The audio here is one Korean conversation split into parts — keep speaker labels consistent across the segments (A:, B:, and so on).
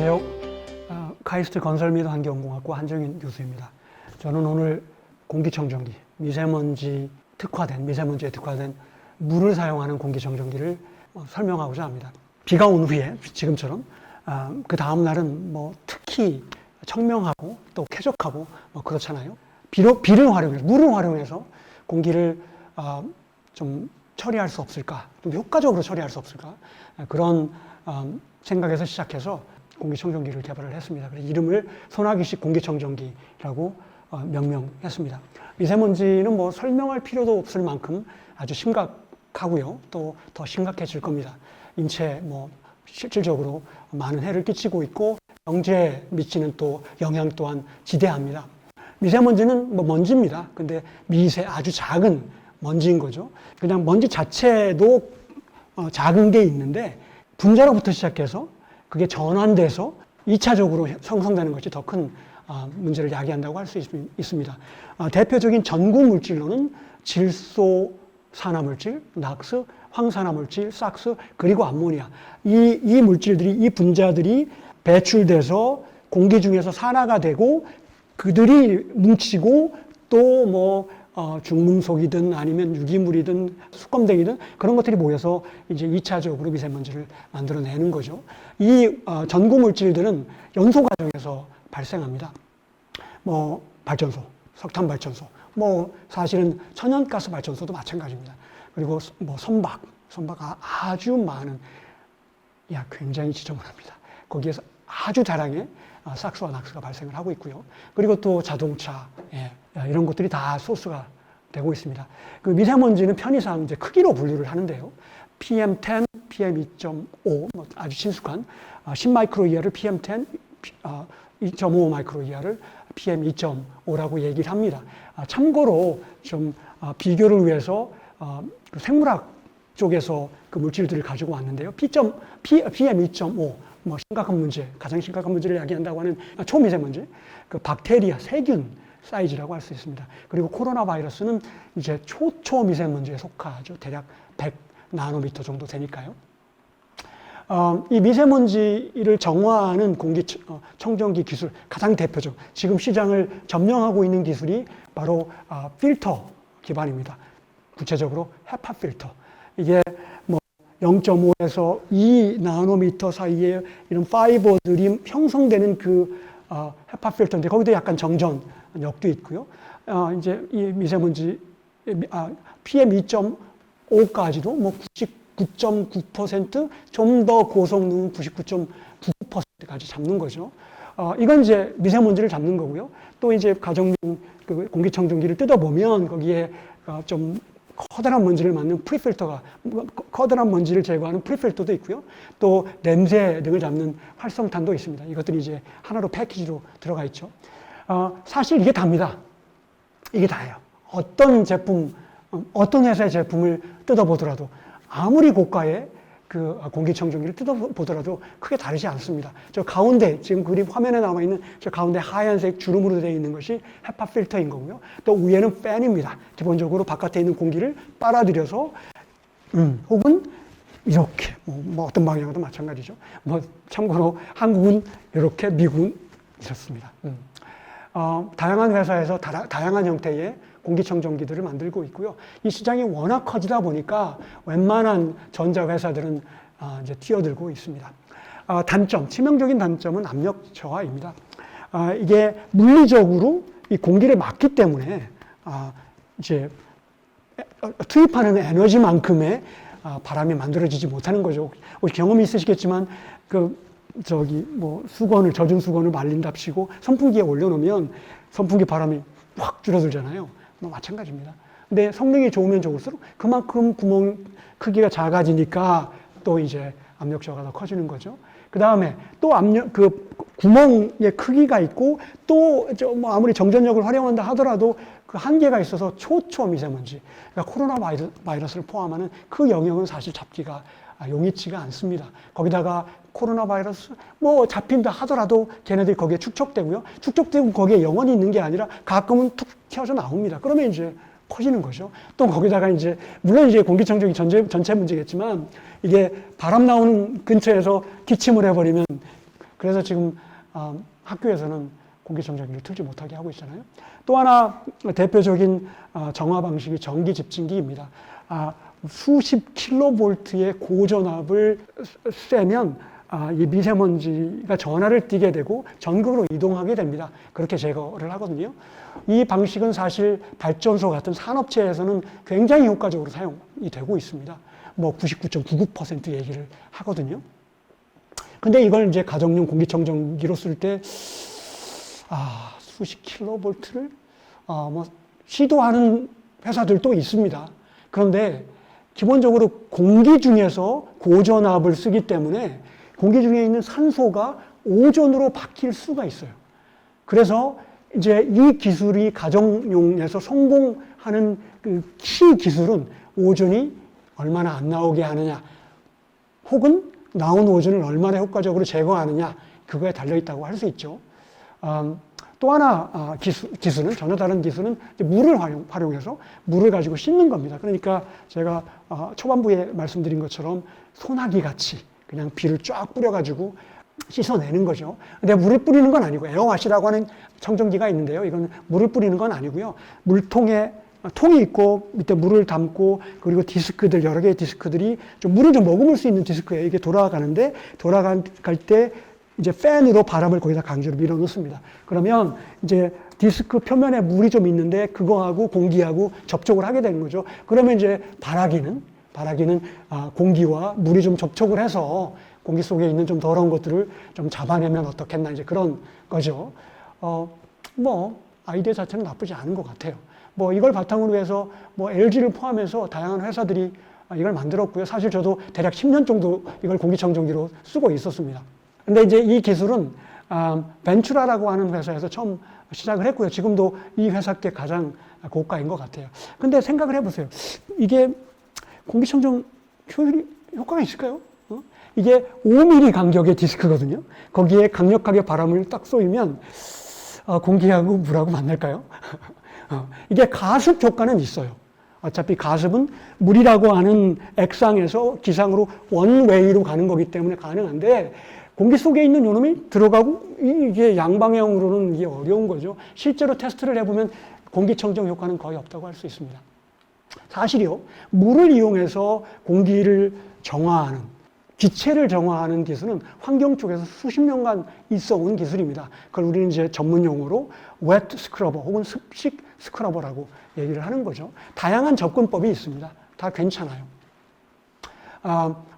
A: 안녕하세요. 카이스트 건설 및 환경공학과 한정인 교수입니다. 저는 오늘 공기청정기, 미세먼지에 특화된 물을 사용하는 공기청정기를 설명하고자 합니다. 비가 온 후에 지금처럼 그 다음 날은 특히 청명하고 또 쾌적하고 그렇잖아요. 물을 활용해서 공기를 좀 처리할 수 없을까, 또 효과적으로 처리할 수 없을까, 그런 생각에서 시작해서 공기청정기를 개발을 했습니다. 그래서 이름을 소나기식 공기청정기라고 명명했습니다. 미세먼지는 설명할 필요도 없을 만큼 아주 심각하고요. 또 더 심각해질 겁니다. 인체에 실질적으로 많은 해를 끼치고 있고 경제에 미치는 또 영향 또한 지대합니다. 미세먼지는 먼지입니다. 근데 아주 작은 먼지인 거죠. 그냥 먼지 자체도 작은 게 있는데 분자로부터 시작해서 그게 전환돼서 2차적으로 형성되는 것이 더 큰 문제를 야기한다고 할 수 있습니다. 대표적인 전구 물질로는 질소 산화물질, 낙스, 황산화물질, 싹스, 그리고 암모니아. 이 물질들이, 이 분자들이 배출돼서 공기 중에서 산화가 되고 그들이 뭉치고 또 중금속이든 아니면 유기물이든 수검댕이든 그런 것들이 모여서 이제 2차적으로 미세먼지를 만들어내는 거죠. 이 전구 물질들은 연소 과정에서 발생합니다. 발전소, 석탄 발전소, 사실은 천연가스 발전소도 마찬가지입니다. 그리고 선박 아주 많은, 굉장히 지저분합니다. 거기에서 아주 다량의 싹스와 낙스가 발생을 하고 있고요. 그리고 또 자동차, 이런 것들이 다 소스가 되고 있습니다. 그 미세먼지는 편의상 이제 크기로 분류를 하는데요. PM10, PM2.5, 아주 친숙한 10마이크로 이하를 PM10, 2.5 마이크로 이하를 PM2.5라고 얘기를 합니다. 참고로 좀 비교를 위해서 생물학 쪽에서 그 물질들을 가지고 왔는데요. PM2.5, 가장 심각한 문제를 야기한다고 하는 초미세먼지, 그 박테리아, 세균 사이즈라고 할 수 있습니다. 그리고 코로나 바이러스는 이제 초미세먼지에 속하죠. 대략 100 나노미터 정도 되니까요. 이 미세먼지를 정화하는 공기청정기 기술, 가장 대표적, 지금 시장을 점령하고 있는 기술이 바로 필터 기반입니다. 구체적으로 헤파 필터. 이게 0.5에서 2 나노미터 사이에 이런 파이버들이 형성되는 그 헤파 필터인데 거기도 약간 정전역도 있고요. 이제 이 미세먼지 PM2.5까지도 99.9% 좀 더 고성능 99.99%까지 잡는 거죠. 이건 이제 미세먼지를 잡는 거고요. 또 이제 가정용 그 공기청정기를 뜯어보면 거기에 좀 커다란 먼지를 막는 커다란 먼지를 제거하는 프리필터도 있고요. 또 냄새 등을 잡는 활성탄도 있습니다. 이것들이 이제 하나로 패키지로 들어가 있죠. 사실 이게 답니다. 이게 다예요. 어떤 회사의 제품을 뜯어보더라도 아무리 고가의 그 공기청정기를 뜯어보더라도 크게 다르지 않습니다. 저 가운데, 지금 그림 화면에 남아있는 저 가운데 하얀색 주름으로 되어 있는 것이 헤파 필터인 거고요. 또 위에는 팬입니다. 기본적으로 바깥에 있는 공기를 빨아들여서, 혹은 이렇게, 어떤 방향으로도 마찬가지죠. 참고로 한국은 이렇게, 미국은 이렇습니다. 다양한 회사에서 다양한 형태의 공기청정기들을 만들고 있고요. 이 시장이 워낙 커지다 보니까 웬만한 전자회사들은 이제 뛰어들고 있습니다. 치명적인 단점은 압력 저하입니다. 이게 물리적으로 이 공기를 막기 때문에 이제 투입하는 에너지만큼의 바람이 만들어지지 못하는 거죠. 혹시 경험이 있으시겠지만 젖은 수건을 말린답시고 선풍기에 올려놓으면 선풍기 바람이 확 줄어들잖아요. 마찬가지입니다. 근데 성능이 좋으면 좋을수록 그만큼 구멍 크기가 작아지니까 또 이제 압력 저하가 더 커지는 거죠. 그 다음에 또 구멍의 크기가 있고 또 아무리 정전력을 활용한다 하더라도 그 한계가 있어서 초미세먼지, 그러니까 코로나 바이러스를 포함하는 그 영역은 사실 잡기가 용이치가 않습니다. 거기다가 코로나 바이러스 잡힌다 하더라도 걔네들이 거기에 축적되고요. 축적되고 거기에 영원히 있는 게 아니라 가끔은 툭 튀어져 나옵니다. 그러면 이제 커지는 거죠. 또 거기다가 이제 물론 이제 공기청정기 전체 문제겠지만 이게 바람 나오는 근처에서 기침을 해버리면 그래서 지금 학교에서는 공기청정기를 틀지 못하게 하고 있잖아요. 또 하나 대표적인 정화 방식이 전기 집진기입니다. 수십 킬로볼트의 고전압을 쐬면 이 미세먼지가 전하를 띠게 되고 전극으로 이동하게 됩니다. 그렇게 제거를 하거든요. 이 방식은 사실 발전소 같은 산업체에서는 굉장히 효과적으로 사용이 되고 있습니다. 뭐 99.99% 얘기를 하거든요. 근데 이걸 이제 가정용 공기청정기로 쓸 때 수십 킬로볼트를 뭐 시도하는 회사들도 있습니다. 그런데 기본적으로 공기 중에서 고전압을 쓰기 때문에 공기 중에 있는 산소가 오존으로 바뀔 수가 있어요. 그래서 이제 이 기술이 가정용에서 성공하는 그 키 기술은 오존이 얼마나 안 나오게 하느냐, 혹은 나온 오존을 얼마나 효과적으로 제거하느냐, 그거에 달려있다고 할 수 있죠. 또 하나 기술은, 전혀 다른 기술은 물을 활용해서 물을 가지고 씻는 겁니다. 그러니까 제가 초반부에 말씀드린 것처럼 소나기 같이 그냥 비를 쫙 뿌려가지고 씻어내는 거죠. 근데 물을 뿌리는 건 아니고, 에어와시라고 하는 청정기가 있는데요. 이건 물을 뿌리는 건 아니고요. 물통에 통이 있고 밑에 물을 담고, 그리고 디스크들, 여러 개의 디스크들이 물을 좀 머금을 수 있는 디스크예요. 이게 돌아가는데, 돌아갈 때 이제 팬으로 바람을 거기다 강제로 밀어 넣습니다. 그러면 이제 디스크 표면에 물이 좀 있는데 그거하고 공기하고 접촉을 하게 되는 거죠. 그러면 이제 발화기는 공기와 물이 좀 접촉을 해서 공기 속에 있는 좀 더러운 것들을 좀 잡아내면 어떻겠나, 이제 그런 거죠. 뭐 아이디어 자체는 나쁘지 않은 것 같아요. 뭐 이걸 바탕으로 해서 뭐 LG를 포함해서 다양한 회사들이 이걸 만들었고요. 사실 저도 대략 10년 정도 이걸 공기청정기로 쓰고 있었습니다. 근데 이제 이 기술은 벤츄라라고 하는 회사에서 처음 시작을 했고요. 지금도 이 회사께 가장 고가인 것 같아요. 근데 생각을 해보세요. 이게 공기청정 효과가 있을까요? 이게 5mm 간격의 디스크거든요. 거기에 강력하게 바람을 딱 쏘이면 공기하고 물하고 만날까요? 이게 가습 효과는 있어요. 어차피 가습은 물이라고 하는 액상에서 기상으로 원웨이로 가는 거기 때문에 가능한데, 공기 속에 있는 요놈이 들어가고 이게 양방향으로는 이게 어려운 거죠. 실제로 테스트를 해보면 공기청정 효과는 거의 없다고 할 수 있습니다. 사실요, 물을 이용해서 공기를 정화하는, 기체를 정화하는 기술은 환경 쪽에서 수십 년간 있어 온 기술입니다. 그걸 우리는 이제 전문 용어로 wet scrubber 혹은 습식 스크러버라고 얘기를 하는 거죠. 다양한 접근법이 있습니다. 다 괜찮아요.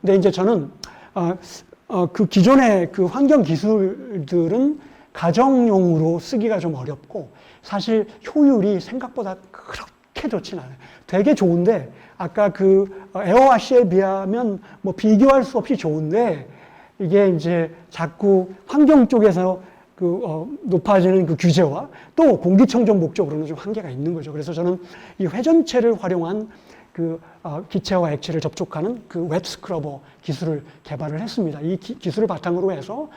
A: 근데 이제 저는 그 기존의 그 환경 기술들은 가정용으로 쓰기가 좀 어렵고, 사실 효율이 생각보다 그렇게 좋진 않아요. 되게 좋은데, 아까 그 에어와시에 비하면 뭐 비교할 수 없이 좋은데, 이게 이제 자꾸 환경 쪽에서 높아지는 그 규제와 또 공기청정 목적으로는 좀 한계가 있는 거죠. 그래서 저는 이 회전체를 활용한 기체와 액체를 접촉하는 그 웹 스크러버 기술을 개발을 했습니다. 이 기술을 바탕으로 해서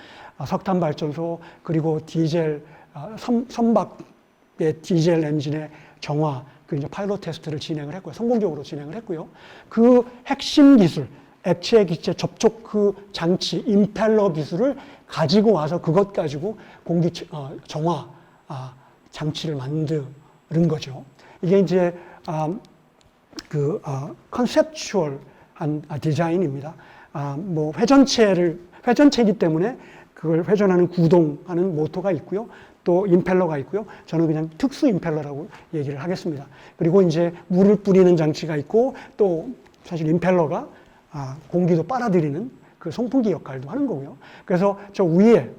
A: 석탄 발전소, 그리고 디젤, 선박의 디젤 엔진의 정화, 이제 파일럿 테스트를 진행을 했고요. 성공적으로 진행을 했고요. 그 핵심 기술, 액체 기체 접촉 그 장치, 임펠러 기술을 가지고 와서 그것 가지고 공기 정화 장치를 만드는 거죠. 이게 이제 컨셉추얼한 디자인입니다. 뭐 회전체이기 때문에 그걸 회전하는 구동하는 모터가 있고요. 또 임펠러가 있고요. 저는 그냥 특수 임펠러라고 얘기를 하겠습니다. 그리고 이제 물을 뿌리는 장치가 있고, 또 사실 임펠러가 공기도 빨아들이는 그 송풍기 역할도 하는 거고요. 그래서 저 위에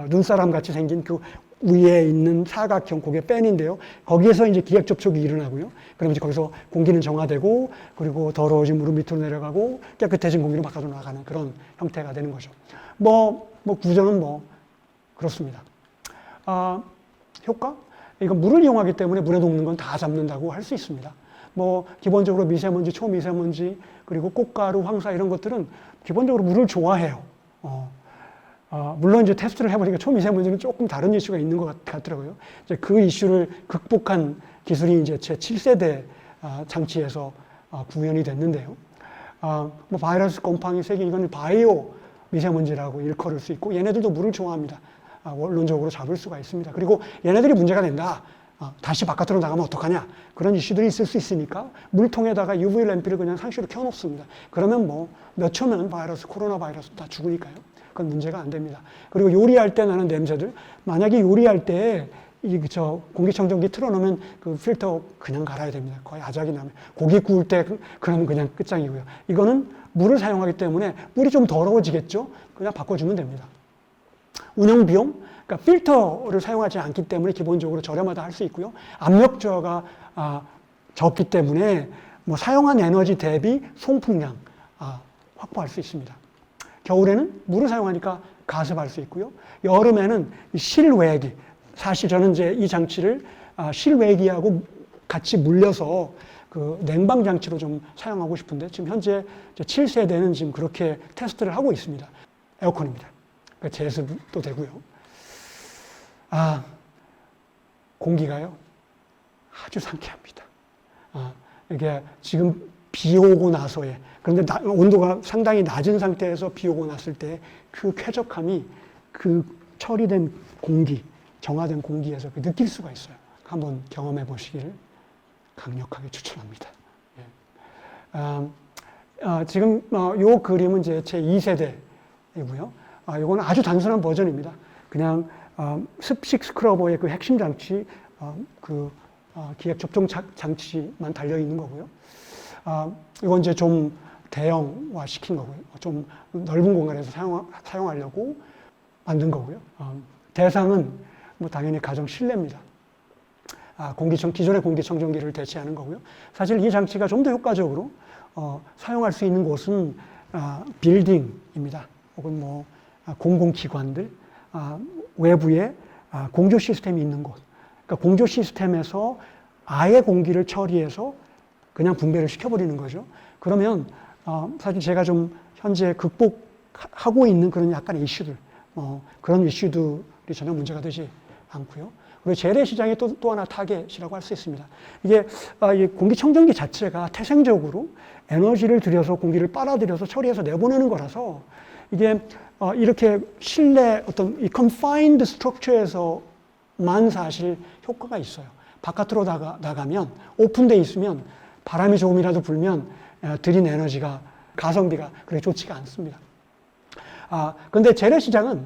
A: 눈사람 같이 생긴 그 위에 있는 사각형, 그게 팬인데요. 거기에서 이제 기압 접촉이 일어나고요. 그러면 이제 거기서 공기는 정화되고, 그리고 더러워진 물은 밑으로 내려가고, 깨끗해진 공기로 바깥으로 나가는 그런 형태가 되는 거죠. 뭐 구조는 그렇습니다. 효과? 이거 물을 이용하기 때문에 물에 녹는 건 다 잡는다고 할 수 있습니다. 기본적으로 미세먼지, 초미세먼지, 그리고 꽃가루, 황사 이런 것들은 기본적으로 물을 좋아해요. 물론 이제 테스트를 해보니까 초미세먼지는 조금 다른 이슈가 있는 것 같더라고요. 이제 그 이슈를 극복한 기술이 이제 제 7세대 장치에서 구현이 됐는데요. 바이러스 곰팡이, 세균, 이건 바이오 미세먼지라고 일컬을 수 있고 얘네들도 물을 좋아합니다. 원론적으로 잡을 수가 있습니다. 그리고 얘네들이 문제가 된다. 다시 바깥으로 나가면 어떡하냐. 그런 이슈들이 있을 수 있으니까 물통에다가 UV 램프를 그냥 상시로 켜놓습니다. 그러면 뭐 몇 초면 코로나 바이러스 다 죽으니까요. 그건 문제가 안 됩니다. 그리고 요리할 때 나는 냄새들. 만약에 요리할 때 공기청정기 틀어놓으면 그 필터 그냥 갈아야 됩니다. 거의 아작이 나면. 고기 구울 때 그러면 그냥 끝장이고요. 이거는 물을 사용하기 때문에 물이 좀 더러워지겠죠? 그냥 바꿔주면 됩니다. 운영 비용, 그러니까 필터를 사용하지 않기 때문에 기본적으로 저렴하다 할 수 있고요. 압력 저하가 적기 때문에 뭐 사용한 에너지 대비 송풍량 확보할 수 있습니다. 겨울에는 물을 사용하니까 가습할 수 있고요. 여름에는 실외기, 사실 저는 이제 이 장치를 실외기하고 같이 물려서 그 냉방 장치로 좀 사용하고 싶은데 지금 현재 7세대는 지금 그렇게 테스트를 하고 있습니다. 에어컨입니다. 제습도 되고요. 공기가요 아주 상쾌합니다. 이게 지금 비 오고 나서의, 그런데 온도가 상당히 낮은 상태에서 비 오고 났을 때 그 쾌적함이 그 처리된 공기, 정화된 공기에서 느낄 수가 있어요. 한번 경험해 보시기를 강력하게 추천합니다. 지금 요 그림은 이제 제 2세대이고요. 이거는 아주 단순한 버전입니다. 그냥 습식 스크러버의 그 핵심 장치, 기획 접종 장치만 달려 있는 거고요. 이건 이제 좀 대형화 시킨 거고요. 좀 넓은 공간에서 사용하려고 만든 거고요. 대상은 뭐 당연히 가정 실내입니다. 기존의 공기청정기를 대체하는 거고요. 사실 이 장치가 좀 더 효과적으로 사용할 수 있는 곳은 빌딩입니다. 혹은 뭐 공공기관들, 외부에 공조 시스템이 있는 곳. 그러니까 공조 시스템에서 아예 공기를 처리해서 그냥 분배를 시켜버리는 거죠. 그러면 사실 제가 좀 현재 극복하고 있는 그런 약간의 이슈들, 그런 이슈들이 전혀 문제가 되지 않고요. 그리고 재래시장이 또 하나 타겟이라고 할 수 있습니다. 이게 이 공기청정기 자체가 태생적으로 에너지를 들여서 공기를 빨아들여서 처리해서 내보내는 거라서 이게 이렇게 실내 어떤 이 confined structure에서만 사실 효과가 있어요. 바깥으로 나가면 오픈되어 있으면 바람이 조금이라도 불면 들인 에너지가 가성비가 그렇게 좋지가 않습니다. 그런데 재래시장은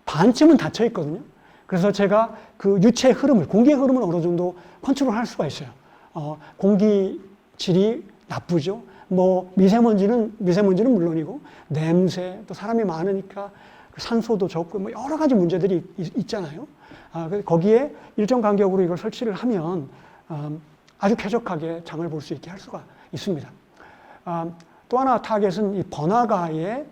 A: 반쯤은 닫혀 있거든요. 그래서 제가 그 유체의 흐름을, 공기의 흐름을 어느 정도 컨트롤할 수가 있어요. 공기 질이 나쁘죠. 뭐 미세먼지는 물론이고 냄새, 또 사람이 많으니까 산소도 적고 뭐 여러 가지 문제들이 있잖아요. 거기에 일정 간격으로 이걸 설치를 하면 아주 쾌적하게 장을 볼 수 있게 할 수가 있습니다. 또 하나 타겟은 이 번화가의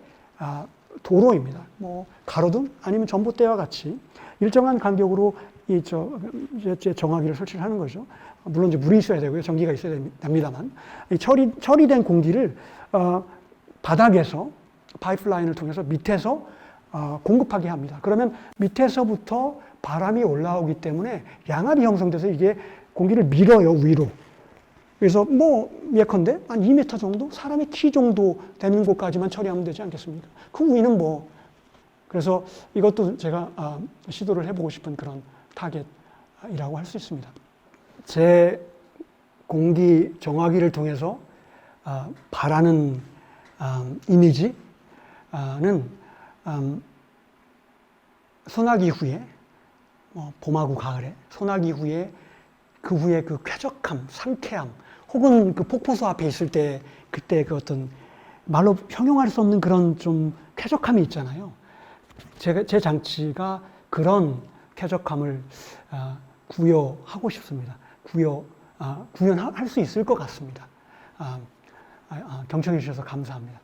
A: 도로입니다. 뭐 가로등 아니면 전봇대와 같이 일정한 간격으로 정화기를 설치를 하는 거죠. 물론 이제 물이 있어야 되고요, 전기가 있어야 됩니다만 이 처리된 공기를 바닥에서 파이프라인을 통해서 밑에서 공급하게 합니다. 그러면 밑에서부터 바람이 올라오기 때문에 양압이 형성돼서 이게 공기를 밀어요, 위로. 그래서 뭐 예컨대 한 2m 정도, 사람의 키 정도 되는 곳까지만 처리하면 되지 않겠습니까? 그 위는 뭐. 그래서 이것도 제가 시도를 해보고 싶은 그런 타겟이라고 할 수 있습니다. 제 공기 정화기를 통해서 바라는 이미지는 소나기 후에, 봄하고 가을에, 소나기 후에 그 후에 그 쾌적함, 상쾌함, 혹은 그 폭포수 앞에 있을 때 그때 그 어떤 말로 형용할 수 없는 그런 좀 쾌적함이 있잖아요. 제 장치가 그런 쾌적함을 구현하고 싶습니다. 구현할 수 있을 것 같습니다. 경청해 주셔서 감사합니다.